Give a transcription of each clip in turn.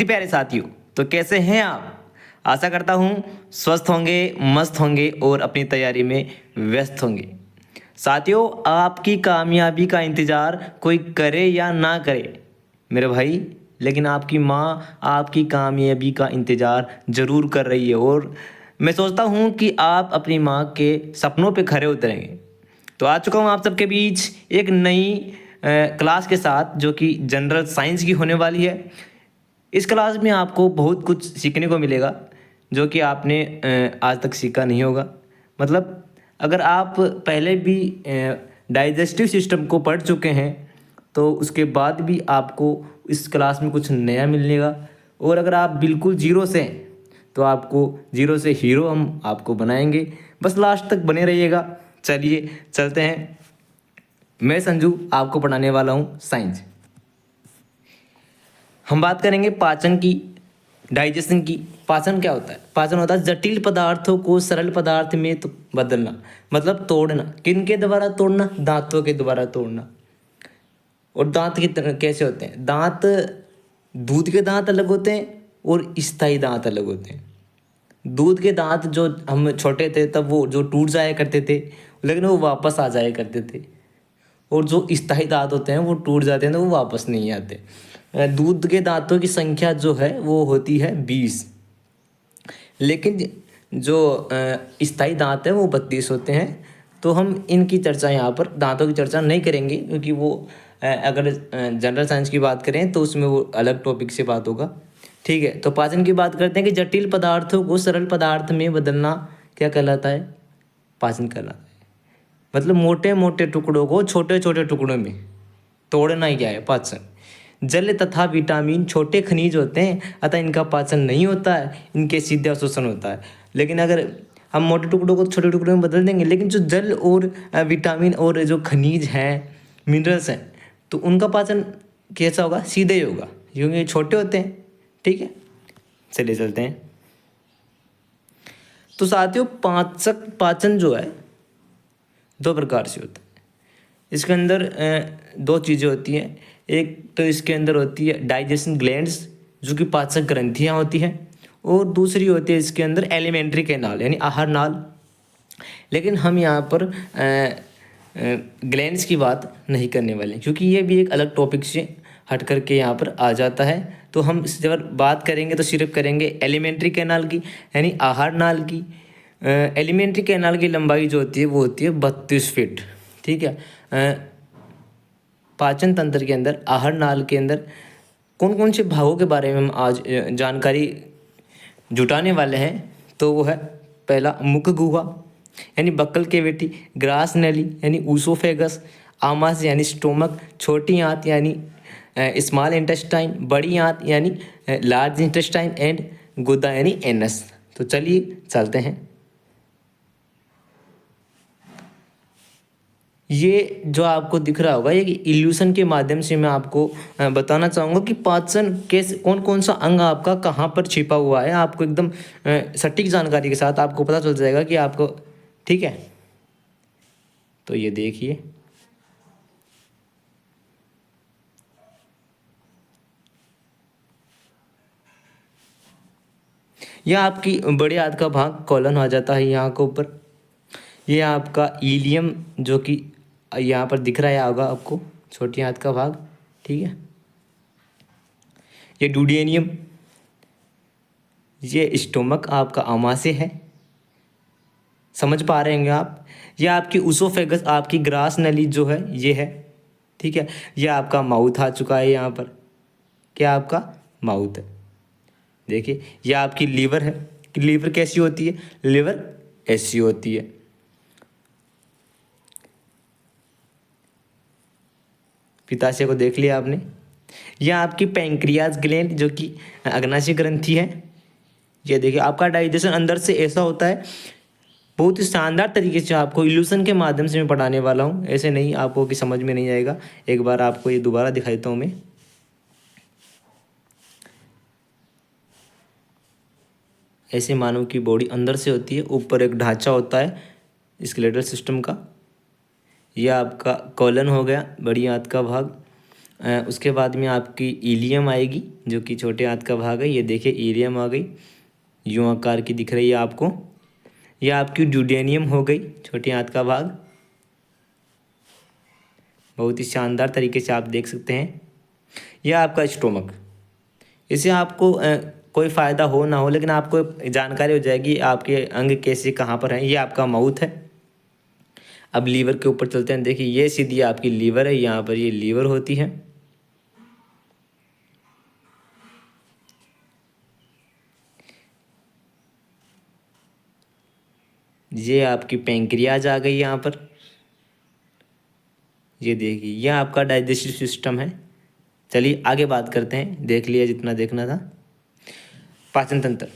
प्यारे साथियों, तो कैसे हैं आप? आशा करता हूँ स्वस्थ होंगे, मस्त होंगे और अपनी तैयारी में व्यस्त होंगे। साथियों, आपकी कामयाबी का इंतज़ार कोई करे या ना करे मेरे भाई, लेकिन आपकी माँ आपकी कामयाबी का इंतज़ार ज़रूर कर रही है और मैं सोचता हूँ कि आप अपनी माँ के सपनों पे खरे उतरेंगे। तो आ चुका हूँ आप सबके बीच एक नई क्लास के साथ, जो कि जनरल साइंस की होने वाली है। इस क्लास में आपको बहुत कुछ सीखने को मिलेगा जो कि आपने आज तक सीखा नहीं होगा। मतलब अगर आप पहले भी डाइजेस्टिव सिस्टम को पढ़ चुके हैं तो उसके बाद भी आपको इस क्लास में कुछ नया मिलेगा। और अगर आप बिल्कुल जीरो से हैं तो आपको जीरो से हीरो हम आपको बनाएंगे। बस लास्ट तक बने रहिएगा। चलिए चलते हैं। मैं संजू आपको पढ़ाने वाला हूँ साइंस। हम बात करेंगे पाचन की, डाइजेशन की। पाचन क्या होता है? पाचन होता है जटिल पदार्थों को सरल पदार्थ में तो बदलना, मतलब तोड़ना। किन के द्वारा तोड़ना? दांतों के द्वारा तोड़ना। और दांत की तरह कैसे होते हैं? दांत, दूध के दांत अलग होते हैं और स्थायी दांत अलग होते हैं। दूध के दांत जो हम छोटे थे तब वो जो टूट जाया करते थे, लेकिन वो वापस आ जाया करते थे। और जो स्थायी दांत होते हैं वो टूट जाते हैं तो वो वापस नहीं आते। दूध के दांतों की संख्या जो है वो होती है 20, लेकिन जो स्थायी दांत है वो 32 होते हैं। तो हम इनकी चर्चा यहाँ पर, दांतों की चर्चा नहीं करेंगे क्योंकि वो अगर जनरल साइंस की बात करें तो उसमें वो अलग टॉपिक से बात होगा। ठीक है, तो पाचन की बात करते हैं कि जटिल पदार्थों को सरल पदार्थ में बदलना क्या कहलाता है? पाचन कहलाता है। मतलब मोटे मोटे टुकड़ों को छोटे छोटे टुकड़ों में तोड़ना ही क्या है? पाचन। जल तथा विटामिन छोटे खनिज होते हैं, अतः इनका पाचन नहीं होता है, इनके सीधे अवशोषण होता है। लेकिन अगर हम मोटे टुकड़ों को छोटे टुकड़ों में बदल देंगे, लेकिन जो जल और विटामिन और जो खनिज हैं, मिनरल्स हैं, तो उनका पाचन कैसा होगा? सीधे ही होगा, क्योंकि ये छोटे होते हैं। ठीक है, चलिए चलते हैं। तो साथियों, पाचन जो है दो प्रकार से होता है। इसके अंदर दो चीज़ें होती हैं। एक तो इसके अंदर होती है डाइजेशन ग्लैंड्स, जो कि पाचक ग्रंथियाँ होती हैं, और दूसरी होती है इसके अंदर एलिमेंट्री कैनाल यानी आहार नाल। लेकिन हम यहाँ पर ग्लैंड्स की बात नहीं करने वाले हैं, क्योंकि ये भी एक अलग टॉपिक से हट करके यहाँ पर आ जाता है। तो हम जब बात करेंगे तो सिर्फ करेंगे एलिमेंट्री कैनाल की यानी आहार नाल की। एलिमेंट्री कैनाल की लंबाई जो होती है वो होती है 32 फीट। ठीक है। पाचन तंत्र के अंदर, आहार नाल के अंदर कौन कौन से भागों के बारे में हम आज जानकारी जुटाने वाले हैं, तो वो है पहला मुख गुहा यानी बक्कल कैविटी, ग्रास नली यानी ऊसोफेगस, आमाशय यानी स्टोमक, छोटी आंत यानी स्मॉल इंटेस्टाइन, बड़ी आंत यानी लार्ज इंटेस्टाइन, एंड गुदा यानी एनस। तो चलिए चलते हैं। ये जो आपको दिख रहा होगा, ये इल्यूशन के माध्यम से मैं आपको बताना चाहूँगा कि पाचन कैसे, कौन कौन सा अंग आपका कहाँ पर छिपा हुआ है। आपको एकदम सटीक जानकारी के साथ आपको पता चल जाएगा कि आपको, ठीक है। तो ये देखिए, यह आपकी बड़े हाथ का भाग कॉलन आ जाता है यहाँ के ऊपर। ये आपका इलियम जो कि यहाँ पर दिख रहा है होगा आपको, छोटी हाथ का भाग। ठीक है, ये डुडेनियम, ये स्टोमक आपका आमाशय है। समझ पा रहे होंगे आप। ये आपकी ऊसोफेगस, आपकी ग्रास नली जो है ये है। ठीक है, ये आपका माउथ आ चुका है यहाँ पर। क्या आपका माउथ है? देखिए, ये आपकी लीवर है। लीवर कैसी होती है? लीवर ऐसी होती है। पिताशय को देख लिया आपने। यह आपकी पैंक्रियाज ग्लैंड जो कि अग्नाशय ग्रंथि है। ये देखिए, आपका डाइजेशन अंदर से ऐसा होता है। बहुत ही शानदार तरीके से आपको इल्यूशन के माध्यम से मैं पढ़ाने वाला हूँ, ऐसे नहीं आपको कि समझ में नहीं आएगा। एक बार आपको ये दोबारा दिखा देता हूँ मैं। ऐसे मानव की बॉडी अंदर से होती है, ऊपर एक ढांचा होता है स्केलेटल सिस्टम का। यह आपका कॉलन हो गया, बड़ी आंत का भाग। उसके बाद में आपकी इलियम आएगी जो कि छोटे हाथ का भाग है। ये देखिए इलियम आ गई, यूं आकार की दिख रही है आपको। यह आपकी ड्यूडेनियम हो गई, छोटे हाथ का भाग। बहुत ही शानदार तरीके से आप देख सकते हैं। यह आपका स्टोमक। इसे आपको कोई फ़ायदा हो ना हो, लेकिन आपको जानकारी हो जाएगी आपके अंग कैसे कहाँ पर हैं। ये आपका माउथ है। अब लीवर के ऊपर चलते हैं। देखिए ये सीधी आपकी लीवर है, यहाँ पर ये लीवर होती है। ये आपकी पेंक्रियाज आ गई यहाँ पर। ये देखिए यह आपका डाइजेस्टिव सिस्टम है। चलिए आगे बात करते हैं, देख लिया जितना देखना था। पाचन तंत्र।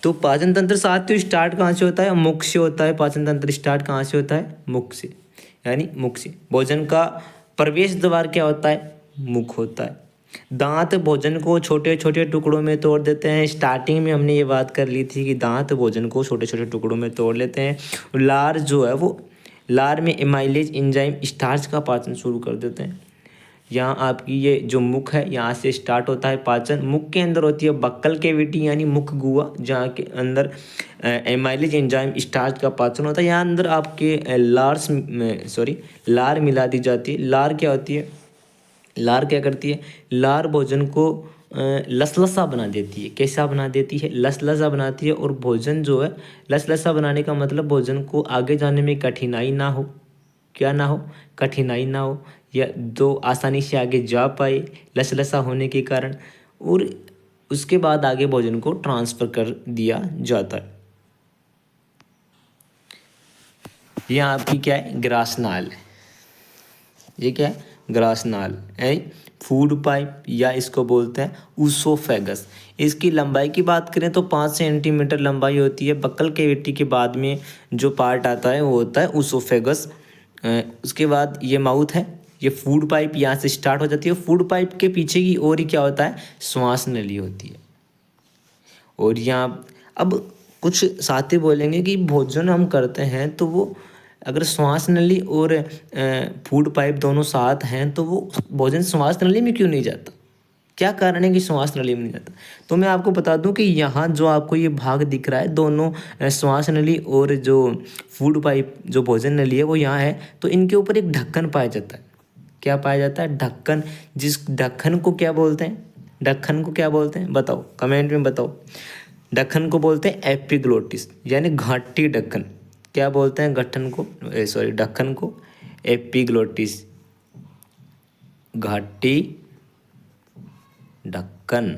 तो पाचन तंत्र साथियों स्टार्ट कहाँ से होता है? मुख से होता है। पाचन तंत्र स्टार्ट कहाँ से होता है? मुख से, यानी मुख से। भोजन का प्रवेश द्वार क्या होता है? मुख होता है। दांत भोजन को छोटे छोटे टुकड़ों में तोड़ देते हैं। स्टार्टिंग में हमने ये बात कर ली थी कि दांत भोजन को छोटे छोटे टुकड़ों में तोड़ लेते हैं। लार जो है वो, लार में एमाइलेज एंजाइम स्टार्च का पाचन शुरू कर देते हैं। यहाँ आपकी ये जो मुख है, यहाँ से स्टार्ट होता है पाचन। मुख के अंदर होती है बक्कल कैविटी यानी मुख गुहा, जहाँ के अंदर एमाइलेज एंजाइम स्टार्च का पाचन होता है। यहाँ अंदर आपके लार मिला दी जाती है। लार क्या होती है? लार क्या करती है? लार भोजन को लसलसा बना देती है। कैसा बना देती है? लसलसा बनाती है। और भोजन जो है, लसलसा बनाने का मतलब भोजन को आगे जाने में कठिनाई ना हो। क्या ना हो? कठिनाई ना हो, या दो आसानी से आगे जा पाए लसलसा होने के कारण। और उसके बाद आगे भोजन को ट्रांसफ़र कर दिया जाता है। यहाँ आपकी क्या है? ग्रासनाल है। ये क्या है? ग्रासनाल है। फूड पाइप या इसको बोलते हैं ऊसोफेगस। इसकी लंबाई की बात करें तो 5 सेंटीमीटर लंबाई होती है। बक्कल कैविटी के बाद में जो पार्ट आता है वो होता है ऊसोफेगस। उसके बाद ये माउथ है। ये फूड पाइप यहाँ से स्टार्ट हो जाती है। फूड पाइप के पीछे की ओर ही क्या होता है? श्वास नली होती है। और यहाँ अब कुछ साथी बोलेंगे कि भोजन हम करते हैं तो वो अगर श्वास नली और फूड पाइप दोनों साथ हैं तो वो भोजन श्वास नली में क्यों नहीं जाता? क्या कारण है कि श्वास नली में नहीं जाता? तो मैं आपको बता दूं कि यहाँ जो आपको ये भाग दिख रहा है, दोनों श्वास नली और जो फूड पाइप जो भोजन नली है वो यहाँ है। तो इनके ऊपर एक ढक्कन पाया जाता है। क्या पाया जाता है? ढक्कन। जिस ढक्कन को क्या बोलते हैं? ढक्कन को क्या बोलते हैं? बताओ, कमेंट में बताओ। ढक्कन को बोलते हैं एपिग्लोटिस, यानी घाटी ढक्कन। क्या बोलते हैं गठन को? ढक्कन को एपिग्लोटिस, घाटी ढक्कन।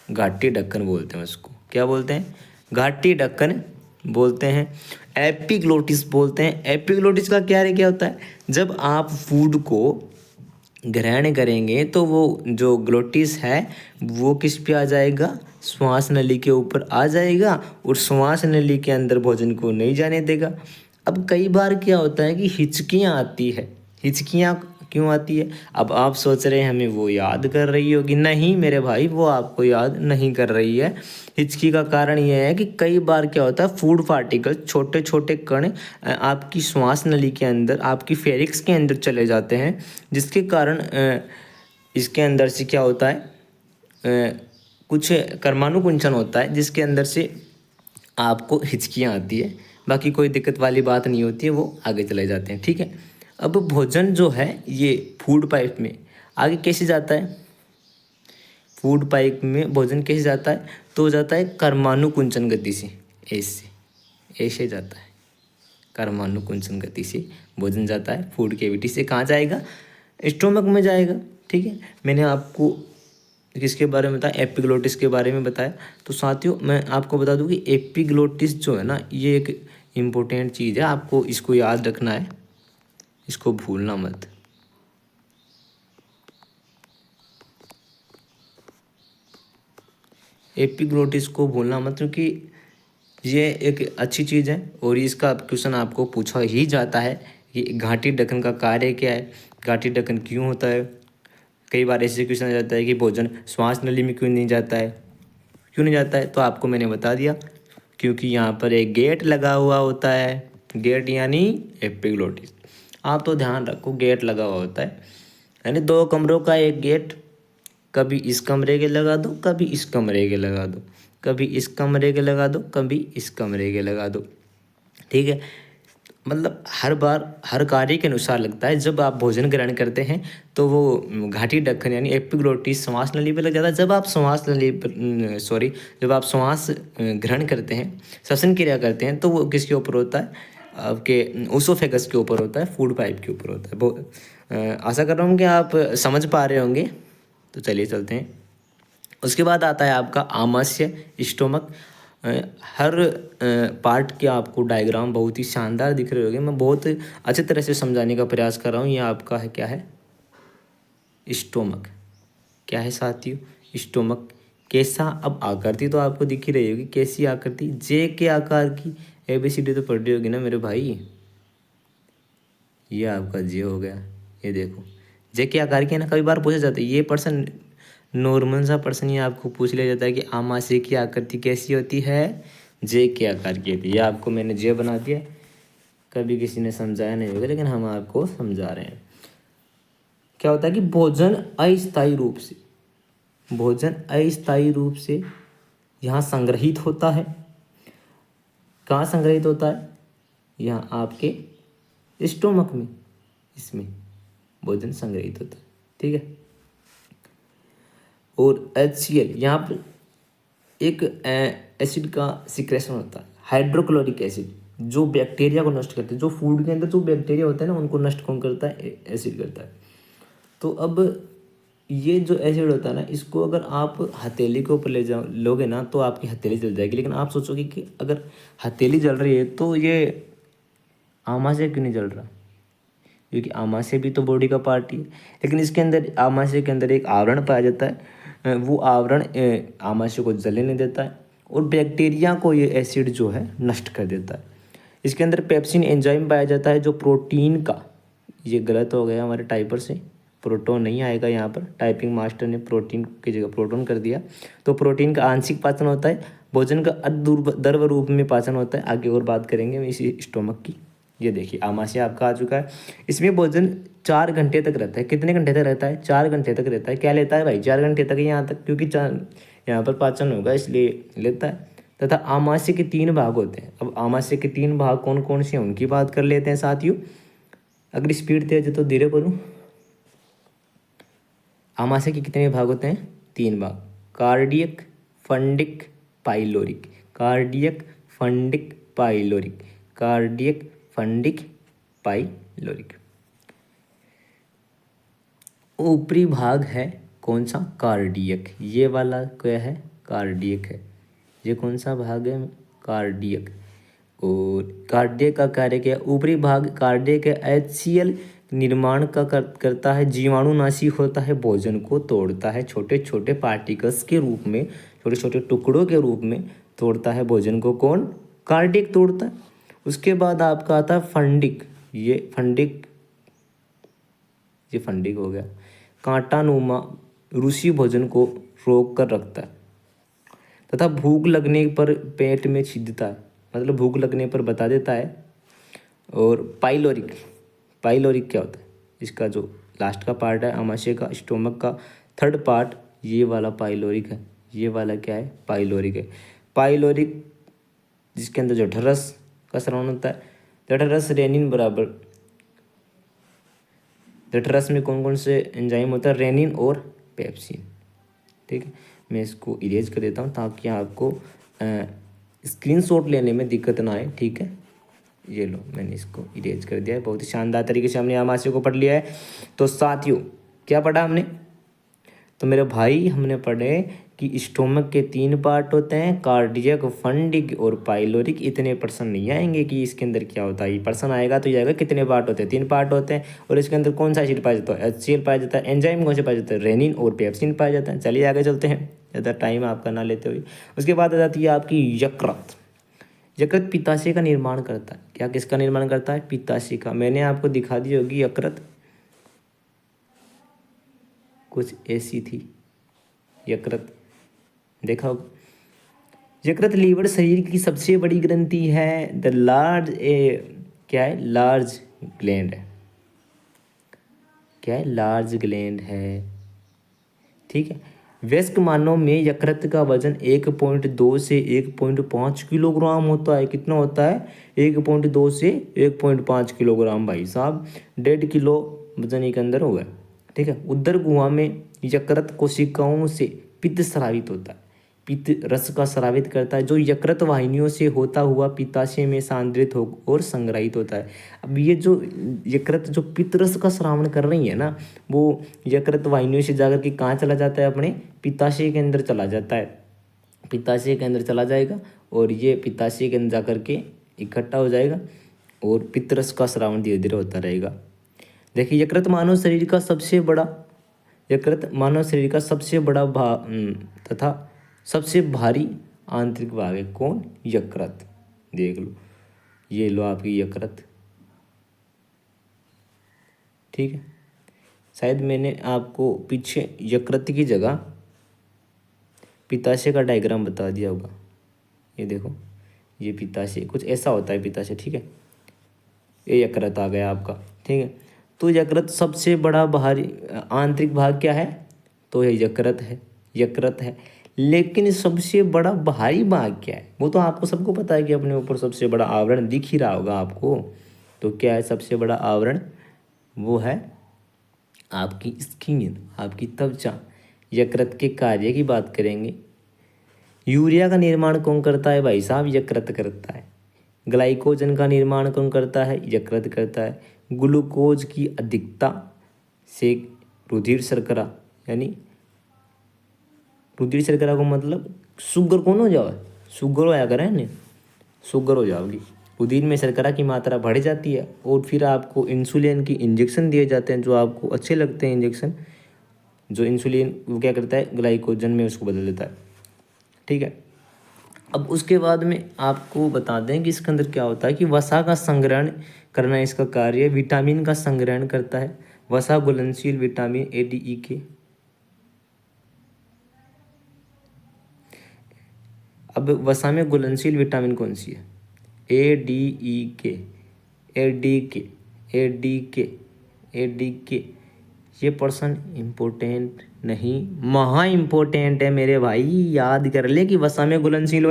घाटी ढक्कन बोलते हैं उसको। क्या बोलते हैं? घाटी ढक्कन बोलते हैं। एपिग्लोटिस बोलते हैं। एपिग्लोटिस का क्या होता है? जब आप फूड को ग्रहण करेंगे तो वो जो ग्लोटिस है वो किस पे आ जाएगा? श्वास नली के ऊपर आ जाएगा और श्वास नली के अंदर भोजन को नहीं जाने देगा। अब कई बार क्या होता है कि हिचकियाँ आती है। हिचकियाँ क्यों आती है? अब आप सोच रहे हैं हमें वो याद कर रही होगी। नहीं मेरे भाई, वो आपको याद नहीं कर रही है। हिचकी का कारण यह है कि कई बार क्या होता है, फूड पार्टिकल, छोटे छोटे कण आपकी श्वास नली के अंदर, आपकी फेरिक्स के अंदर चले जाते हैं, जिसके कारण इसके अंदर से क्या होता है, कुछ कर्मानुकुंचन होता है जिसके अंदर से आपको हिचकियाँ आती है। बाकी कोई दिक्कत वाली बात नहीं होती है, वो आगे चले जाते हैं। ठीक है। अब भोजन जो है ये फूड पाइप में आगे कैसे जाता है? फूड पाइप में भोजन कैसे जाता है? तो जाता है कर्मानुकुंचन गति से। ऐसे जाता है। कर्मानुकुंचन गति से भोजन जाता है। फूड कैविटी से कहाँ जाएगा? स्टोमक में जाएगा। ठीक है। मैंने आपको किसके बारे में बताया? एपिग्लोटिस के बारे में बताया। तो साथियों मैं आपको बता दूं कि एपिग्लोटिस जो है ना, ये एक इम्पोर्टेंट चीज़ है। आपको इसको याद रखना है, इसको भूलना मत। एपिग्लोटिस को भूलना मत, क्योंकि ये एक अच्छी चीज़ है और इसका क्वेश्चन आपको पूछा ही जाता है कि घाटी ढक्कन का कार्य क्या है, घाटी ढक्कन क्यों होता है। कई बार ऐसे क्वेश्चन आ जाता है कि भोजन श्वास नली में क्यों नहीं जाता है, क्यों नहीं जाता है? तो आपको मैंने बता दिया, क्योंकि यहाँ पर एक गेट लगा हुआ होता है। गेट यानी एपिग्लोटिस। आप तो ध्यान रखो गेट लगा हुआ होता है, यानी 2 कमरों का एक गेट, कभी इस कमरे के लगा दो, कभी इस कमरे के लगा दो, कभी इस कमरे के लगा दो, कभी इस कमरे के लगा दो, ठीक है। मतलब हर बार हर कार्य के अनुसार लगता है। जब आप भोजन ग्रहण करते हैं तो वो घाटी ढक्कन यानी एपिग्लोटिस श्वास नली पे लग जाता है। जब आप श्वास नली जब आप श्वास ग्रहण करते हैं, श्वसन क्रिया करते हैं, तो वो किसके ऊपर होता है, आपके ओसोफेगस के ऊपर होता है, फूड पाइप के ऊपर होता है। आशा कर रहा हूँ कि आप समझ पा रहे होंगे। तो चलिए चलते हैं। उसके बाद आता है आपका आमाशय, स्टोमक। हर पार्ट के आपको डायग्राम बहुत ही शानदार दिख रहे होंगे। मैं बहुत अच्छे तरह से समझाने का प्रयास कर रहा हूँ। ये आपका है, क्या है, स्टोमक। क्या है साथियों, स्टोमक। कैसा, अब आकृति तो आपको दिख ही रही होगी, कैसी आकृति, जे के आकार की। ABCD तो पढ़ रही होगी ना मेरे भाई। ये आपका जे हो गया, ये देखो जे के आकार की है ना। कई बार पूछा जाता है ये पर्सन, नॉर्मल सा पर्सन, ये आपको पूछ लिया जाता है कि आमाशय की आकृति कैसी होती है, जे के आकार की होती है। ये आपको मैंने जे बना दिया, कभी किसी ने समझाया नहीं होगा, लेकिन हम आपको समझा रहे हैं। क्या होता है कि भोजन अस्थायी रूप से यहाँ संग्रहित होता है। कहाँ संग्रहित होता है, यहाँ आपके स्टोमक में, इसमें भोजन संग्रहित होता है, ठीक है। और HCl, यहाँ पर एक एसिड का सिक्रेशन होता है, हाइड्रोक्लोरिक एसिड, जो बैक्टीरिया को नष्ट करता है। जो फूड के अंदर जो बैक्टीरिया होता है ना, उनको नष्ट कौन करता है, एसिड करता है। तो अब ये जो एसिड होता है ना, इसको अगर आप हथेली के ऊपर ले जाओ लोगे ना, तो आपकी हथेली जल जाएगी। लेकिन आप सोचोगे कि अगर हथेली जल रही है तो ये आमाशय क्यों नहीं जल रहा, क्योंकि आमाशय भी तो बॉडी का पार्ट ही है। लेकिन इसके अंदर, आमाशय के अंदर एक आवरण पाया जाता है, वो आवरण आमाशय को जलने नहीं देता है, और बैक्टीरिया को ये एसिड जो है नष्ट कर देता है। इसके अंदर पेप्सिन एंजाइम पाया जाता है, जो प्रोटीन का, ये गलत हो गया हमारे टाइपर से, प्रोटोन नहीं आएगा यहाँ पर, टाइपिंग मास्टर ने प्रोटीन की जगह प्रोटोन कर दिया। तो प्रोटीन का आंशिक पाचन होता है, भोजन का अद्रव रूप में पाचन होता है। आगे और बात करेंगे इसी स्टोमक की। ये देखिए आमाशय आपका आ चुका है। इसमें भोजन 4 घंटे तक रहता है। कितने घंटे तक रहता है, 4 घंटे तक रहता है। क्या लेता है भाई, 4 घंटे तक यहाँ तक, क्योंकि यहाँ पर पाचन होगा इसलिए लेता है। तथा आमाशय के 3 भाग होते हैं। अब आमाशय के 3 भाग कौन कौन से हैं उनकी बात कर लेते हैं साथियों। अगर स्पीड तेज है तो धीरे बोलूँ। आमाशय के कितने भाग होते हैं, 3 भाग, cardiac, fundic, pyloric. Cardiac, fundic, pyloric. Cardiac, fundic, pyloric. ऊपरी भाग है कौन सा, कार्डियक। ये वाला क्या है, कार्डियक है। ये कौन सा भाग है, कार्डियक। और कार्डियक का कार्य क्या, ऊपरी भाग कार्डियक HCl निर्माण का करता है, जीवाणुनाशी होता है, भोजन को तोड़ता है, छोटे छोटे पार्टिकल्स के रूप में, छोटे छोटे टुकड़ों के रूप में तोड़ता है भोजन को। कौन, कार्डियक तोड़ता है। उसके बाद आपका आता है फंडिक। ये फंडिक हो गया, कांटानुमा रूसी भोजन को रोक कर रखता है तथा भूख लगने पर पेट में छिदता है, मतलब भूख लगने पर बता देता है। और पाइलोरिक क्या होता है, इसका जो लास्ट का पार्ट है आमाशय का, स्टोमक का 3rd पार्ट, ये वाला पाइलोरिक है। ये वाला क्या है, पाइलोरिक है। पाइलोरिक जिसके अंदर जठरस का श्रवण होता है। जठरस रेनिन बराबर, जठरस में कौन कौन से एंजाइम होता है, रेनिन और पेप्सिन, ठीक है। मैं इसको इरेज कर देता हूँ ताकि आपको स्क्रीनशॉट लेने में दिक्कत ना आए, ठीक है। ये लो, मैंने इसको इरेज कर दिया है। बहुत ही शानदार तरीके से हमने आमाशय को पढ़ लिया है। तो साथियों क्या पढ़ा हमने, तो मेरे भाई हमने पढ़े कि स्टोमक के 3 पार्ट होते हैं, कार्डियक, फंडिक और पाइलोरिक। इतने पर्सन नहीं आएंगे कि इसके अंदर क्या होता है, पर्सन आएगा तो जाएगा कितने पार्ट होते हैं, 3 पार्ट होते हैं। और इसके अंदर कौन सा एसिड पाया जाता है, HCl पाया जाता है। एंजाइम कौन से पाया जाता है, रेनिन और पेप्सिन पाया जाता है। चलिए आगे चलते हैं, ज़्यादा टाइम आपका ना लेते हुए। उसके बाद आ जाती है आपकी यकृत। यकृत पित्ताशय का निर्माण करता है। क्या, किसका निर्माण करता है, पित्ताशय का। मैंने आपको दिखा दी होगी यकृत, कुछ ऐसी थी यकृत, देखा होगा। यकृत लीवर शरीर की सबसे बड़ी ग्रंथि है। द लार्ज क्या है, लार्ज ग्लैंड है, क्या है, लार्ज ग्लैंड है। ठीक है। वयस्क मानव में यकृत का वजन 1.2 से 1.5 किलोग्राम होता है। कितना होता है? 1.2 से 1.5 किलोग्राम भाई साहब, 1.5 किलो वजन के अंदर होगा। ठीक है। उदर गुहा में यकृत कोशिकाओं से पित्त स्रावित होता है, पित्त रस का स्रावित करता है, जो यकृत वाहिनियों से होता हुआ पित्ताशय में सांद्रित हो और संग्रहित होता है। अब ये जो यकृत जो पित्त रस का स्रावण कर रही है ना, वो यकृत वाहिनियों से जाकर के कहाँ चला जाता है? अपने पित्ताशय के अंदर चला जाता है। पित्ताशय के अंदर चला जाएगा और ये पित्ताशय के अंदर जाकर के इकट्ठा हो जाएगा और पित्त रस का स्रावण धीरे धीरे होता रहेगा। देखिए, यकृत मानव शरीर का सबसे बड़ा भाग तथा सबसे भारी आंतरिक भाग है। कौन? यकृत। देख लो, ये लो आपकी यकृत। ठीक है। शायद मैंने आपको पीछे यकृत की जगह पित्ताशय का डायग्राम बता दिया होगा। ये देखो, ये पित्ताशय कुछ ऐसा होता है, पित्ताशय। ठीक है। ये यकृत आ गया आपका। ठीक है। तो यकृत सबसे बड़ा बाहरी आंतरिक भाग क्या है? तो ये यकृत है। लेकिन सबसे बड़ा बाहरी भाग क्या है? वो तो आपको सबको पता है कि अपने ऊपर सबसे बड़ा आवरण दिख ही रहा होगा आपको। तो क्या है सबसे बड़ा आवरण? वो है आपकी स्किन, आपकी त्वचा। यकृत के कार्य की बात करेंगे। यूरिया का निर्माण कौन करता है भाई साहब? यकृत करता है। ग्लाइकोजन का निर्माण कौन करता है? यकृत करता है। ग्लूकोज की अधिकता से रुधिर शर्करा, यानी रुधिर शर्करा को मतलब शुगर कौन हो जाओ? शुगर होया करे ना, शुगर हो जाओगी। रुधिर में शर्करा की मात्रा बढ़ जाती है और फिर आपको इंसुलिन की इंजेक्शन दिए जाते हैं, जो आपको अच्छे लगते हैं इंजेक्शन। जो इंसुलिन वो क्या करता है? ग्लाइकोजन में उसको बदल देता है। ठीक है। अब उसके बाद में आपको बता दें कि इसके अंदर क्या होता है कि वसा का संग्रहण करना इसका कार्य, विटामिन का संग्रहण करता है। वसा घुलनशील विटामिन ए, डी, ई के। अब वसा में घुलनशील विटामिन कौन सी है? ए, डी, ई के, ए, डी के, ए, डी के, ए, डी के। ये पर्सन इम्पोर्टेंट नहीं, महा इम्पोर्टेंट है मेरे भाई। याद कर ले कि वसा में घुलनशील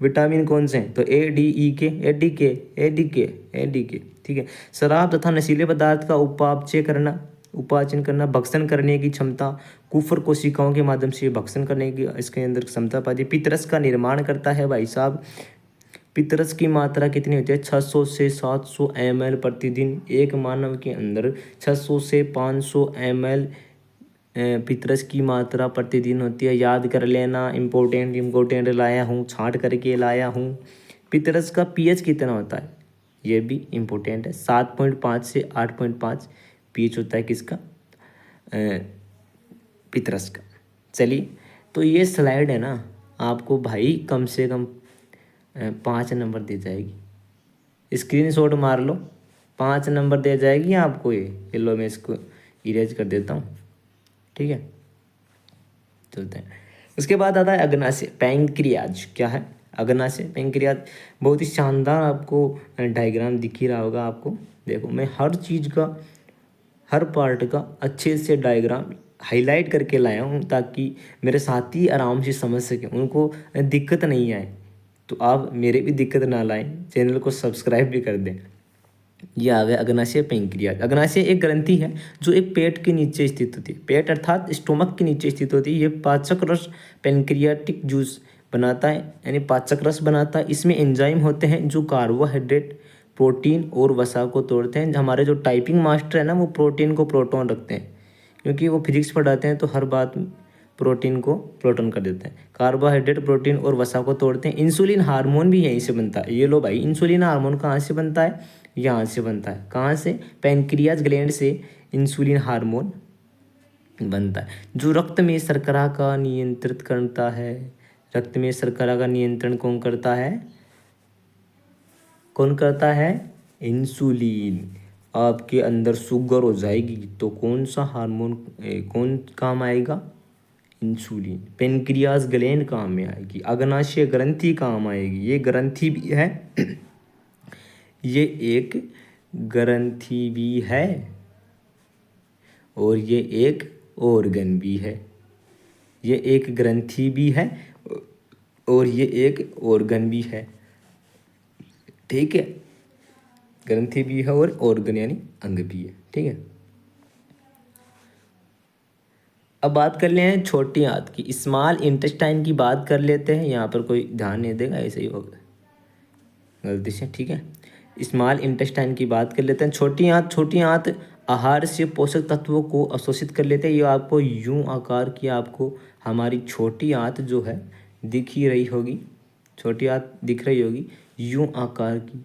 विटामिन कौन से हैं? तो ए, डी, ई के, ए, डी के, ए, डी के, ए, डी के। ठीक है। शराब तथा नशीले पदार्थ का उपाचन करना, भक्षण करने की क्षमता, कुफर कोशिकाओं के माध्यम से भक्षण करने की इसके अंदर क्षमता पाती है। पित्तरस का निर्माण करता है भाई साहब। पित्तरस की मात्रा कितनी होती है? 600 से 700 ml प्रतिदिन। एक मानव के अंदर 600 से 500 ml पित्तरस की मात्रा प्रतिदिन होती है। याद कर लेना, इम्पोर्टेंट लाया हूँ, छांट करके लाया हूँ। पित्तरस का pH कितना होता है? ये भी इम्पोर्टेंट है। 7.5 से 8.5 pH होता है किसका? पित्तरस का। चलिए, तो ये स्लाइड है ना, आपको भाई कम से कम 5 नंबर दे जाएगी। स्क्रीनशॉट मार लो, 5 नंबर दे जाएगी आपको ये लो, मैं इसको इरेज कर देता हूँ। ठीक है, चलते हैं। उसके बाद आता है अग्नाशय, पैंक्रियाज। क्या है? अग्नाशय, पैंक्रियाज। बहुत ही शानदार आपको डायग्राम दिख ही रहा होगा आपको। देखो, मैं हर चीज़ का, हर पार्ट का अच्छे से डायग्राम हाईलाइट करके लाया हूँ ताकि मेरे साथी आराम से समझ सकें, उनको दिक्कत नहीं आए। तो आप मेरे भी दिक्कत ना लाएं, चैनल को सब्सक्राइब भी कर दें। ये आ गया अग्नाशय, पैंक्रियाज। अग्नाशय एक ग्रंथि है जो एक पेट के नीचे स्थित होती है। पेट अर्थात स्टोमक के नीचे स्थित होती है। ये पाचक रस, पैंक्रियाटिक जूस बनाता है, यानी पाचक रस बनाता है। इसमें एंजाइम होते हैं जो कार्बोहाइड्रेट, प्रोटीन और वसा को तोड़ते हैं। हमारे जो टाइपिंग मास्टर है ना, वो प्रोटीन को प्रोटॉन रखते हैं, क्योंकि वो फिजिक्स पढ़ाते हैं तो हर बात प्रोटीन को प्रोटॉन कर देते हैं। कार्बोहाइड्रेट, प्रोटीन और वसा को तोड़ते हैं। इंसुलिन हार्मोन भी यहीं से बनता है। ये लो भाई, इंसुलिन हार्मोन कहाँ से बनता है? यहाँ से बनता है। कहाँ से? पैंक्रियाज ग्लैंड से इंसुलिन हार्मोन बनता है, जो रक्त में शर्करा का नियंत्रित करता है। रक्त में शर्करा का नियंत्रण कौन करता है? कौन करता है? इंसुलिन। आपके अंदर शुगर हो जाएगी तो कौन सा हार्मोन कौन काम आएगा? इंसुलिन। पेनक्रियास ग्लैंड काम में आएगी। अग्नाशय ग्रंथि काम आएगी। ये ग्रंथि भी है ये एक ग्रंथि भी है और ये एक ऑर्गन भी है, ये एक ग्रंथि भी है और ये एक ऑर्गन भी है। ठीक है, ग्रंथि भी है और ऑर्गन यानी अंग भी है। ठीक है, अब बात कर ले हैं छोटी आंत की, स्मॉल इंटेस्टाइन की बात कर लेते हैं। यहाँ पर कोई ध्यान नहीं देगा, ऐसे ही होगा गलती से। ठीक है, स्मॉल इंटेस्टाइन की बात कर लेते हैं। छोटी आंत आहार से पोषक तत्वों को अवशोषित कर लेते हैं। ये आपको यूं आकार की आपको हमारी छोटी आंत जो है दिख ही रही होगी, छोटी आंत दिख रही होगी यूं आकार की।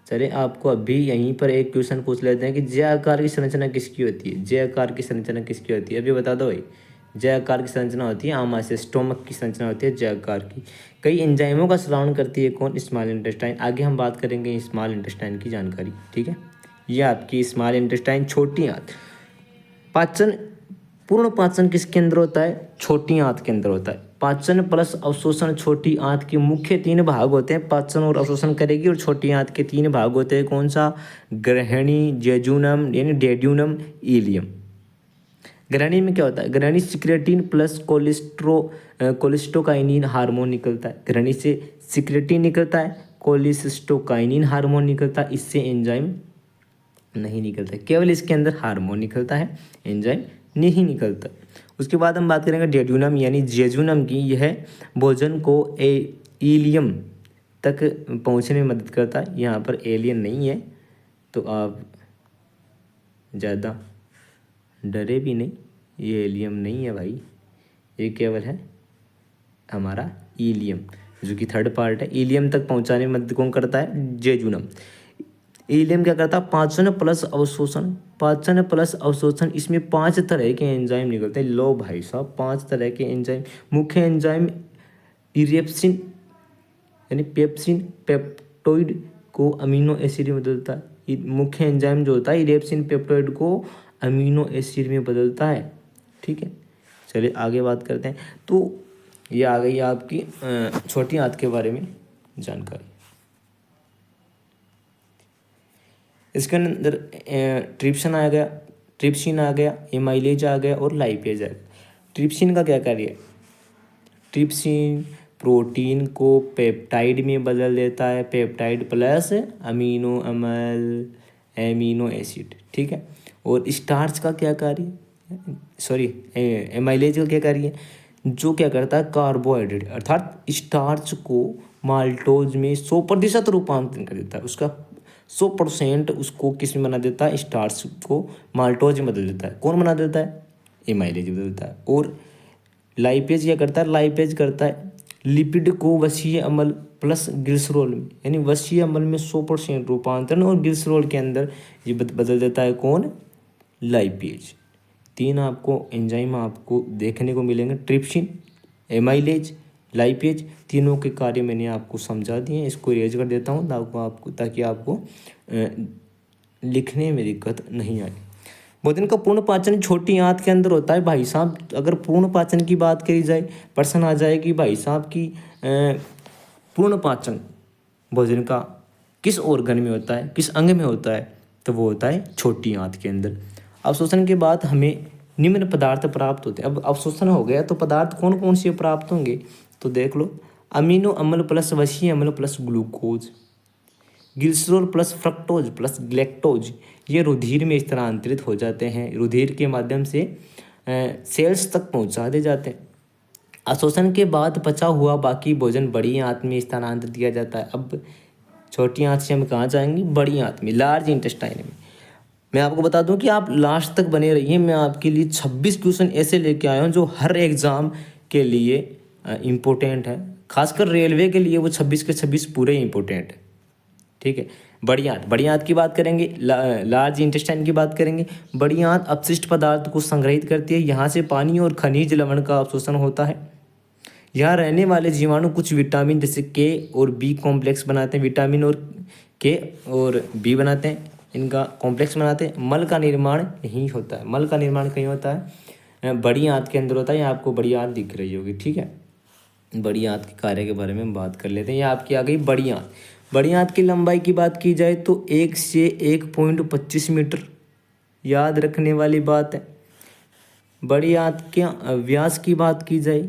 चले आपको अभी यहीं पर एक क्वेश्चन पूछ लेते हैं कि जय आकार की संरचना किसकी होती है? जय आकार की संरचना किसकी होती है? अभी बता दो भाई। जय आकार की संरचना होती है आमाशय, स्टोमक की संरचना होती है जय आकार की। कई एंजाइमों का स्रावन करती है कौन? Small intestine. आगे हम बात करेंगे स्मॉल इंटेस्टाइन की जानकारी। ठीक है, ये आपकी स्मॉल इंटेस्टाइन छोटी आंत। पाचन, पूर्ण पाचन किसके अंदर होता है? छोटी आंत के अंदर होता है। पाचन प्लस अवशोषण छोटी आंत के मुख्य 3 भाग होते हैं। पाचन और अवशोषण करेगी और छोटी आंत के 3 भाग होते हैं। कौन सा? ग्रहणी, जेजुनम यानी डेड्यूनम, इलियम। ग्रहणी में क्या होता है? ग्रहणी सिक्रेटिन प्लस कोलिस्टोकाइनिन हार्मोन निकलता है। ग्रहणी से सिक्रेटिन निकलता है, कोलिस्टोकाइनिन हार्मोन निकलता है। इससे एंजाइम नहीं निकलता, केवल इसके अंदर हार्मोन निकलता है, एंजाइम नहीं निकलता। उसके बाद हम बात करेंगे डेड्यूनम यानी जेजुनम की। यह भोजन को इलियम तक पहुंचने में मदद करता है। यहाँ पर एलियन नहीं है तो आप ज़्यादा डरे भी नहीं, ये एलियम नहीं है भाई, ये केवल है हमारा इलियम जो कि थर्ड पार्ट है। इलियम तक पहुंचाने में मदद कौन करता है? जेजुनम। इलियम क्या करता है? पाचन प्लस अवशोषण। पाचन प्लस अवशोषण, इसमें 5 तरह के एंजाइम निकलते हैं। लो भाई साहब, 5 तरह के एंजाइम। मुख्य एंजाइम इरेप्सिन यानी पेप्सिन, पेप्टोइड को अमीनो एसिड में बदलता है। मुख्य एंजाइम जो होता है इरेप्सिन पेप्टोइड को अमीनो एसिड में बदलता है। ठीक है, चलिए आगे बात करते हैं। तो ये आ गई आपकी छोटी आंत के बारे में जानकारी। इसके अंदर ट्रिप्सिन आ गया, एमाइलेज आ गया और लाइपेज आ गया। ट्रिप्सिन का क्या कार्य है? ट्रिप्सिन प्रोटीन को पेप्टाइड में बदल देता है, पेप्टाइड प्लस अमीनो अम्ल, एमिनो एसिड। ठीक है, और स्टार्च का क्या कार्य? सॉरी, एमाइलेज का क्या कार्य है? जो क्या करता है? कार्बोहाइड्रेट अर्थात स्टार्च को माल्टोज में 100% रूपांतरण कर देता है। उसका 100% उसको किस में बना देता है? स्टार्च को माल्टोज में बदल देता है। कौन बना देता है? एमाइलेज बदल देता है। और लाइपेज क्या करता है? लाइपेज करता है लिपिड को वसीय अम्ल प्लस ग्लिसरॉल में, यानी वसीय अम्ल में 100% रूपांतरण और ग्लिसरॉल के अंदर ये बदल देता है। कौन? लाइपेज। 3 आपको एंजाइम आपको देखने को मिलेंगे, ट्रिप्सिन, एमाइलेज, लाइपेज। तीनों के कार्य मैंने आपको समझा दिए। इसको इरेज कर देता हूँ ताकि आपको लिखने में दिक्कत नहीं आए। भोजन का पूर्ण पाचन छोटी आंत के अंदर होता है भाई साहब। अगर पूर्ण पाचन की बात करी जाए, प्रश्न आ जाए कि भाई साहब की पूर्ण पाचन भोजन का किस ऑर्गन में होता है, किस अंग में होता है, तो वो होता है छोटी आंत के अंदर। अवशोषण के बाद हमें निम्न पदार्थ प्राप्त होते हैं। अब अवशोषण हो गया तो पदार्थ कौन कौन से प्राप्त होंगे? तो देख लो, अमीनो अम्ल प्लस वसीय अम्ल plus glucose, glycerol plus fructose plus galactose, ये रुधिर में स्थानांतरित हो जाते हैं। रुधिर के माध्यम से सेल्स तक पहुंचा दे जाते हैं। अवशोषण के बाद बचा हुआ बाकी भोजन बड़ी आंत में स्थानांतरित किया जाता है। अब छोटी आंत से हम कहाँ जाएंगे? बड़ी आंत में, लार्ज इंटेस्टाइन में। मैं आपको बता दूं कि आप लास्ट तक बने रहिए। मैं आपके लिए 26 क्वेश्चन ऐसे लेके आया हूँ जो हर एग्ज़ाम के लिए इम्पोर्टेंट है। खासकर रेलवे के लिए वो 26 के 26 पूरे इम्पोर्टेंट है। ठीक है, बड़ी आंत की बात करेंगे, लार्ज इंटेस्टाइन की बात करेंगे। बड़ी आंत अपशिष्ट पदार्थ को संग्रहित करती है। यहाँ से पानी और खनिज लवण का अवशोषण होता है। यहाँ रहने वाले जीवाणु कुछ विटामिन जैसे के और बी कॉम्प्लेक्स बनाते हैं। विटामिन और के और बी बनाते हैं, इनका कॉम्प्लेक्स बनाते हैं। मल का निर्माण यहीं होता है। मल का निर्माण कहीं होता है? बड़ी आंत के अंदर होता है। यहाँ आपको बड़ी आंत दिख रही होगी। ठीक है, बड़ी आंत के कार्य के बारे में हम बात कर लेते हैं। ये आपकी आ गई बड़ी आंत। बड़ी आंत की लंबाई की बात की जाए तो 1 से 1.25 मीटर याद रखने वाली बात है। बड़ी आंत के व्यास की बात की जाए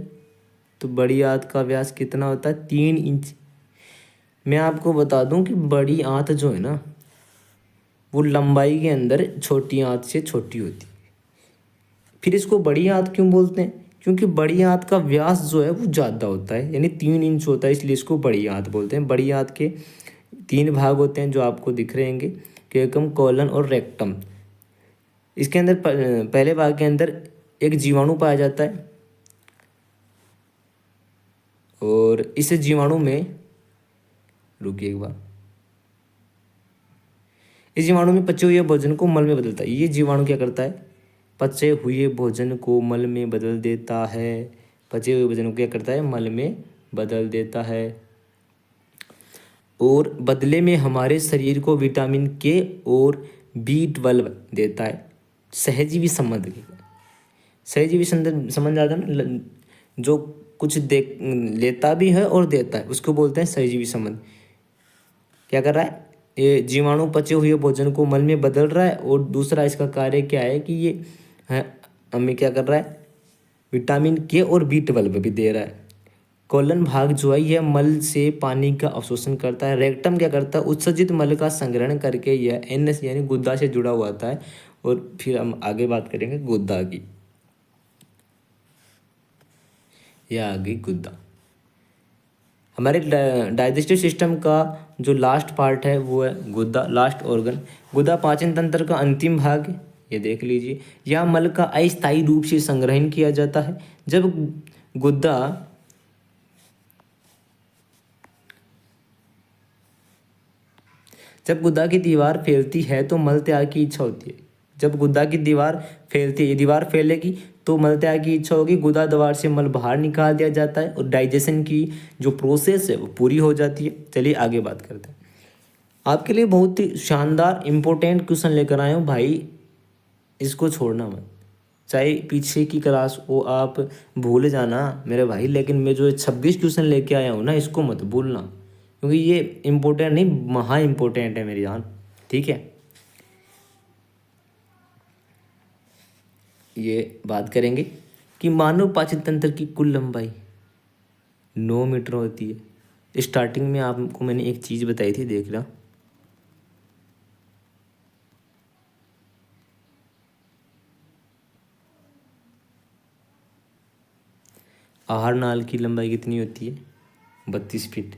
तो बड़ी आंत का व्यास कितना होता है? 3 इंच। मैं आपको बता दूं कि बड़ी आंत जो है ना वो लंबाई के अंदर छोटी आंत से छोटी होती है। फिर इसको बड़ी आंत क्यों बोलते हैं? क्योंकि बड़ी आंत का व्यास जो है वो ज़्यादा होता है, यानी 3 इंच होता है, इसलिए इसको बड़ी आंत बोलते हैं। बड़ी आंत के 3 भाग होते हैं जो आपको दिख रहे होंगे, केकम, कोलन और रेक्टम। इसके अंदर पहले भाग के अंदर एक जीवाणु पाया जाता है और इस जीवाणु में, रुकिए एक बार, इस जीवाणु में पचे हुए भोजन को मल में बदलता है। ये जीवाणु क्या करता है? पचे हुए भोजन को मल में बदल देता है। पचे हुए भोजन को क्या करता है? मल में बदल देता है और बदले में हमारे शरीर को विटामिन के और B12 देता है। सहजीवी संबंध, सहजीवी संबंध आता है ना, जो कुछ देख लेता भी है और देता है, उसको बोलते हैं सहजीवी संबंध। क्या कर रहा है? ये जीवाणु पचे हुए भोजन को मल में बदल रहा है और दूसरा इसका कार्य क्या है कि ये हमें क्या कर रहा है? विटामिन के और B12 भी दे रहा है। कोलन भाग जो है यह मल से पानी का अवशोषण करता है। रेक्टम क्या करता है? उत्सर्जित मल का संग्रहण करके यह एनएस यानी गुद्दा से जुड़ा हुआ होता है। और फिर हम आगे बात करेंगे गुद्दा की। यह आ गई गुद्दा। हमारे डाइजेस्टिव सिस्टम का जो लास्ट पार्ट है वो है गुद्दा, लास्ट ऑर्गन। गुद्दा पाचन तंत्र का अंतिम भाग है, ये देख लीजिए। यह मल का अस्थायी रूप से संग्रहण किया जाता है। जब गुद्दा की दीवार फैलती है तो मल त्याग की इच्छा होती है। जब गुद्दा की दीवार फैलती है, दीवार फैलेगी तो मल त्याग की इच्छा होगी, गुद्दा द्वार से मल बाहर निकाल दिया जाता है और डाइजेशन की जो प्रोसेस है वो पूरी हो जाती है। चलिए आगे बात करते हैं। आपके लिए बहुत ही शानदार इंपॉर्टेंट क्वेश्चन लेकर आए हूँ भाई, इसको छोड़ना मत। चाहे पीछे की क्लास वो आप भूल जाना मेरे भाई, लेकिन मैं जो 26 क्वेश्चन लेके आया हूँ ना इसको मत भूलना, क्योंकि ये इम्पोर्टेंट नहीं, महा इम्पोर्टेंट है मेरी जान। ठीक है, ये बात करेंगे कि मानव पाचन तंत्र की कुल लंबाई 9 मीटर होती है। स्टार्टिंग में आपको मैंने एक चीज़ बताई थी, देख लो। आहार नाल की लंबाई कितनी होती है? 32 फीट।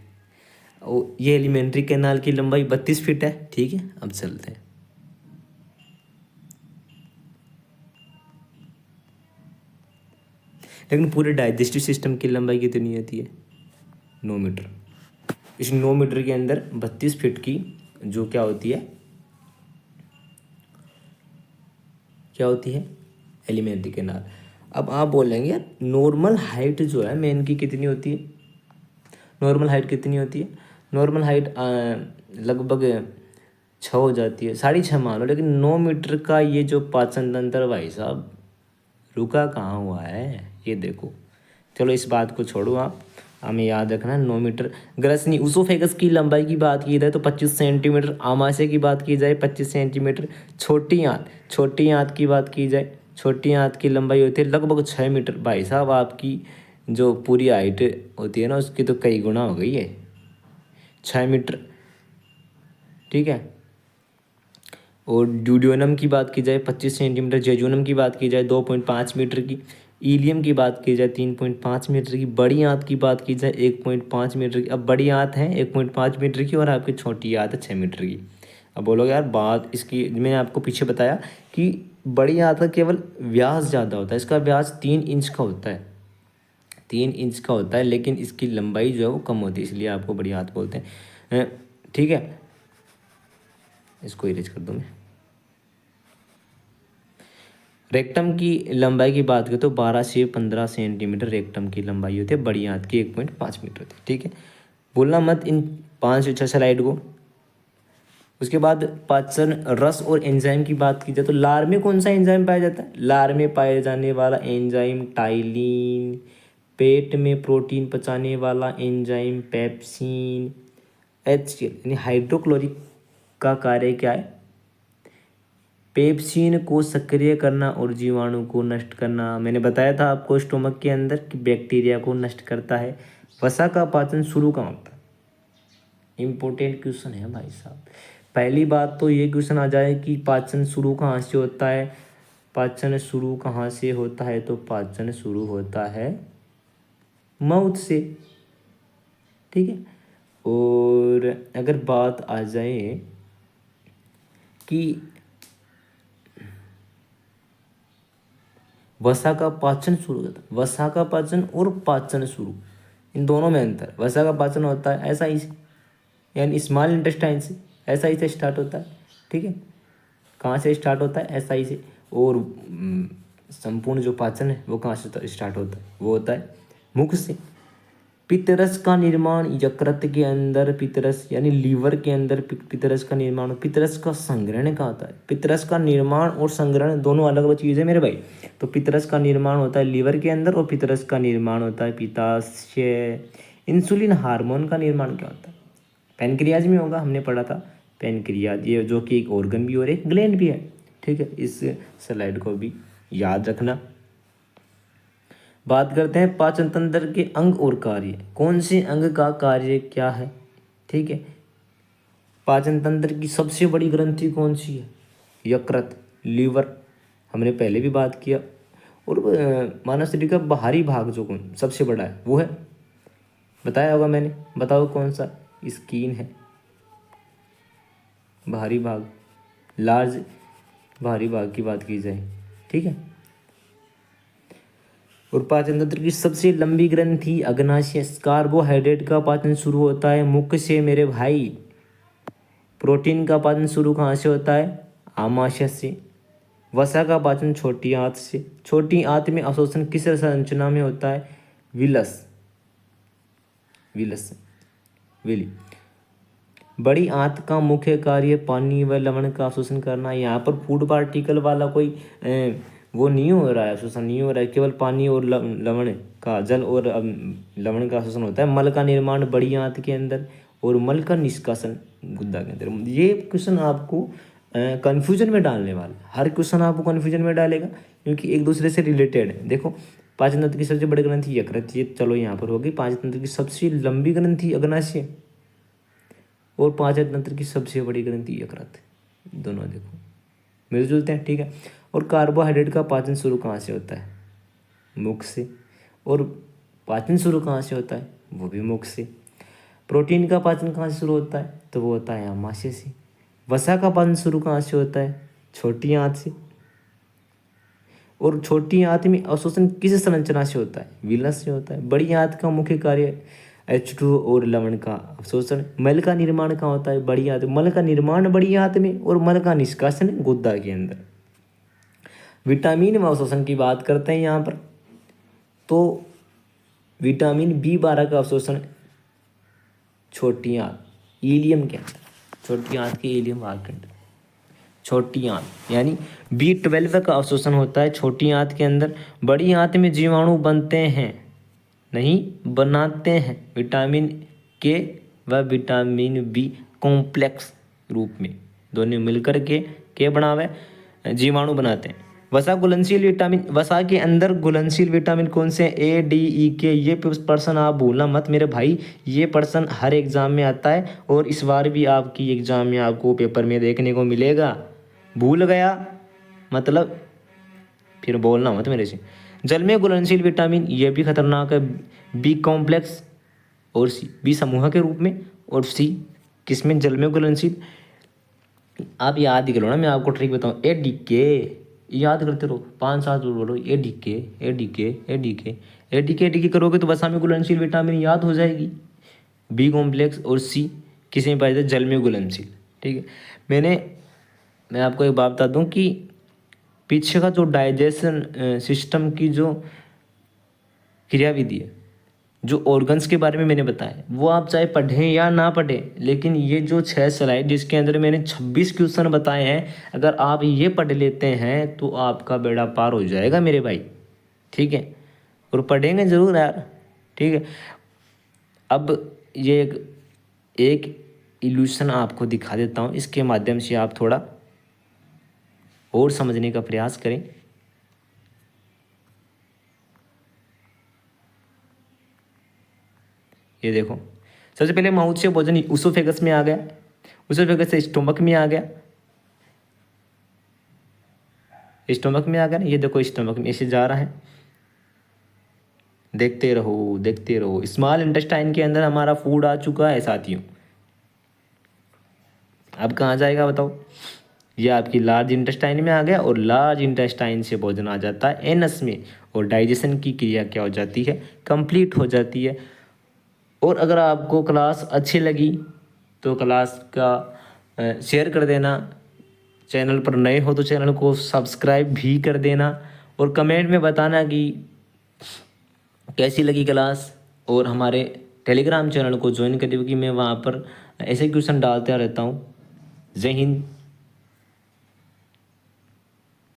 और ये एलिमेंट्री कैनाल की लंबाई 32 फीट है। ठीक है, अब चलते हैं। लेकिन पूरे डाइजेस्टिव सिस्टम की लंबाई कितनी होती है? 9 मीटर। इस 9 मीटर के अंदर 32 फीट की जो क्या होती है, क्या होती है? Alimentary canal. अब आप बोलेंगे यार नॉर्मल हाइट जो है मैन की कितनी होती है? नॉर्मल हाइट कितनी होती है? नॉर्मल हाइट लगभग 6 हो जाती है, 6.5 मान लो। लेकिन 9 मीटर का ये जो पाचन तंत्र भाई साहब रुका कहाँ हुआ है, ये देखो। चलो इस बात को छोड़ो, आप हमें याद रखना 9 मीटर। ग्रसनी उसोफेगस की लंबाई की बात की जाए तो 25 सेंटीमीटर। आमाशय की बात की जाए 25 सेंटीमीटर। छोटी आंत की बात की जाए, छोटी आंत की लंबाई होती है लगभग 6 मीटर। भाई साहब आपकी जो पूरी हाइट होती है ना उसकी तो कई गुना हो गई है, 6 मीटर। ठीक है, और ड्यूडियोनम की बात की जाए 25 सेंटीमीटर। जेजुनम की बात की जाए 2.5 मीटर की। इलियम की बात की जाए 3.5 मीटर की। बड़ी आंत की बात की जाए 1.5 मीटर की। अब बड़ी आंत है 1.5 मीटर की और आपकी छोटी आंत है 6 मीटर की। अब बोलोगे यार बात इसकी, मैंने आपको पीछे बताया कि बड़ी आंत का केवल व्यास ज़्यादा होता है, इसका व्यास 3 इंच का होता है, 3 इंच का होता है, लेकिन इसकी लंबाई जो है वो कम होती है, इसलिए आपको बड़ी आंत बोलते हैं। ठीक है, इसको इरेज कर दूँ मैं। रेक्टम की लंबाई की बात करें तो 12 से 15 सेंटीमीटर रेक्टम की लंबाई होती है। बड़ी आंत की 1.5 मीटर होती है। ठीक है, भूलना मत इन 5 से 6 स्लाइड को। उसके बाद पाचन रस और एंजाइम की बात की जाए तो लार में कौन सा एंजाइम पाया जाता है? लार में पाए जाने वाला एंजाइम टाइलिन। पेट में प्रोटीन पचाने वाला एंजाइम पेप्सिन। HCl यानी हाइड्रोक्लोरिक का कार्य क्या है? पेप्सिन को सक्रिय करना और जीवाणु को नष्ट करना। मैंने बताया था आपको स्टोमक के अंदर कि बैक्टीरिया को नष्ट करता है। वसा का पाचन शुरू कहाँ होता है? इम्पोर्टेंट क्वेश्चन है भाई साहब। पहली बात तो ये क्वेश्चन आ जाए कि पाचन शुरू कहाँ से होता है। पाचन शुरू कहाँ से होता है? तो पाचन शुरू होता है माउथ से, ठीक है। और अगर बात आ जाए कि वसा का पाचन शुरू होता है, वसा का पाचन और पाचन शुरू, इन दोनों में अंतर। वसा का पाचन होता है ऐसा ही से, यानी स्मॉल इंटेस्टाइन से, ऐसा ही से स्टार्ट होता है, ठीक है। कहाँ से स्टार्ट होता है? ऐसा ही से। और संपूर्ण जो पाचन है वो कहाँ से स्टार्ट होता है? वो होता है मुख से। पित्तरस का निर्माण यकृत के अंदर, पित्तरस यानी लीवर के अंदर पित्तरस का निर्माण। पित्तरस का संग्रहण कहाँ होता है? पित्तरस का निर्माण और संग्रहण दोनों अलग अलग चीज़ है मेरे भाई। तो पित्तरस का निर्माण होता है लीवर के अंदर और पित्तरस का निर्माण होता है पित्ताशय। इंसुलिन हार्मोन का निर्माण क्या होता है? पैनक्रियाज में होगा, हमने पढ़ा था पैनक्रियाज, ये जो कि एक ऑर्गन भी और एक ग्लैंड भी है, ठीक है। इस स्लाइड को भी याद रखना। बात करते हैं पाचन तंत्र के अंग और कार्य। कौन से अंग का कार्य क्या है, ठीक है। पाचन तंत्र की सबसे बड़ी ग्रंथि कौन सी है? यकृत, लीवर, हमने पहले भी बात किया। और मानव शरीर का बाहरी भाग जो कौन सबसे बड़ा है वो है, बताया होगा मैंने, बताओ कौन सा? स्किन है बाहरी भाग, लार्ज बाहरी भाग की बात की जाए, ठीक है। और पाचन तंत्र की सबसे लंबी ग्रंथि अग्नाशय। कार्बोहाइड्रेट का पाचन शुरू होता है मुख से मेरे भाई। प्रोटीन का पाचन शुरू कहाँ से होता है? आमाशय से। वसा का पाचन छोटी आंत से। छोटी आंत में अवशोषण किस संरचना में होता है? Villus, villus, villi. बड़ी आंत का मुख्य कार्य पानी व लवण का अवशोषण करना। यहाँ पर फूड पार्टिकल वाला कोई वो नहीं हो रहा है, अवशोषण नहीं हो रहा है, केवल पानी और लवण का, जल और लवण का अवशोषण होता है। मल का निर्माण बड़ी आंत के अंदर और मल का निष्कासन गुद्दा के अंदर। ये क्वेश्चन आपको कन्फ्यूजन में डालने वाला है, हर क्वेश्चन आपको कन्फ्यूजन में डालेगा क्योंकि एक दूसरे से रिलेटेड है। देखो, पाचन तंत्र की सबसे बड़ी ग्रंथि यकृत, ये चलो यहाँ पर होगी। पाचन तंत्र की सबसे लंबी ग्रंथि अग्नाशय और पाचन तंत्र की सबसे बड़ी ग्रंथि यकृत, दोनों देखो मिल जुलते हैं, ठीक है। और कार्बोहाइड्रेट का पाचन शुरू कहाँ से होता है? मुख से। और पाचन शुरू कहाँ से होता है? वो भी मुख से। प्रोटीन का पाचन कहाँ से शुरू होता है? तो वो होता है आमाशय से। वसा का पाचन शुरू कहाँ से होता है? छोटी आंत से। और छोटी आंत में अवशोषण किस संरचना से होता है? विलस से होता है। बड़ी आंत का मुख्य कार्य H2 और लवण का अवशोषण। मल का निर्माण कहाँ होता है? बड़ी आंत। मल का निर्माण बड़ी आंत में और मल का निष्कासन गुद्दा के अंदर। विटामिन व अवशोषण की बात करते हैं यहाँ पर, तो विटामिन B12 का अवशोषण छोटी आंत, इलियम के अंदर, छोटी आंत के इलियम भाग के अंदर, छोटी आंत यानी B12 का अवशोषण होता है छोटी आंत के अंदर। बड़ी आंत में जीवाणु बनते हैं, नहीं बनाते हैं, विटामिन के व विटामिन बी कॉम्प्लेक्स रूप में दोनों मिलकर के बनावे जीवाणु बनाते हैं। वसा घुलनशील विटामिन, वसा के अंदर घुलनशील विटामिन कौन से? A, D, E, K। ये पर्सन आप भूलना मत मेरे भाई, ये पर्सन हर एग्जाम में आता है और इस बार भी आपकी एग्जाम में आपको पेपर में देखने को मिलेगा। भूल गया मतलब फिर बोलना मत मेरे से। जल में घुलनशील विटामिन, ये भी खतरनाक है, बी कॉम्प्लेक्स और सी, बी समूह के रूप में, और सी किसमें? जल में घुलनशील। आप याद ही करो ना, मैं आपको ट्रिक बताऊँ, ADK याद करते रहो, 5-7 बोलो, ADK ADK ADK ADK ADK करोगे तो वसा में घुलनशील विटामिन याद हो जाएगी। बी कॉम्प्लेक्स और सी किसी में पाया जाता है? जल में घुलनशील, ठीक है। मैं आपको एक बात बता दूं कि पीछे का जो डाइजेशन सिस्टम की जो क्रियाविधि है, जो ऑर्गन्स के बारे में मैंने बताया, वो आप चाहे पढ़ें या ना पढ़ें, लेकिन ये जो 6 स्लाइड जिसके अंदर मैंने 26 क्वेश्चन बताए हैं, अगर आप ये पढ़ लेते हैं तो आपका बेड़ा पार हो जाएगा मेरे भाई, ठीक है। और पढ़ेंगे ज़रूर यार, ठीक है। अब ये एक इल्यूशन आपको दिखा देता हूँ, इसके माध्यम से आप थोड़ा और समझने का प्रयास करें। ये देखो, सबसे पहले माउथ से भोजन उसोफेगस में आ गया, उसोफेगस से स्टोमक में आ गया, स्टोमक में आ गया ना, ये देखो स्टोमक में ऐसे जा रहा है। देखते रहो देखते रहो, स्मॉल इंटेस्टाइन के अंदर हमारा फूड आ चुका है साथियों। अब कहाँ जाएगा बताओ? ये आपकी लार्ज इंटेस्टाइन में आ गया, और लार्ज इंटेस्टाइन से भोजन आ जाता है एनस में, और डाइजेशन की क्रिया क्या हो जाती है? कंप्लीट हो जाती है। और अगर आपको क्लास अच्छी लगी तो क्लास का शेयर कर देना, चैनल पर नए हो तो चैनल को सब्सक्राइब भी कर देना, और कमेंट में बताना कि कैसी लगी क्लास, और हमारे टेलीग्राम चैनल को ज्वाइन कर दिए, क्योंकि मैं वहाँ पर ऐसे क्वेश्चन डालता रहता हूँ। जय हिंद।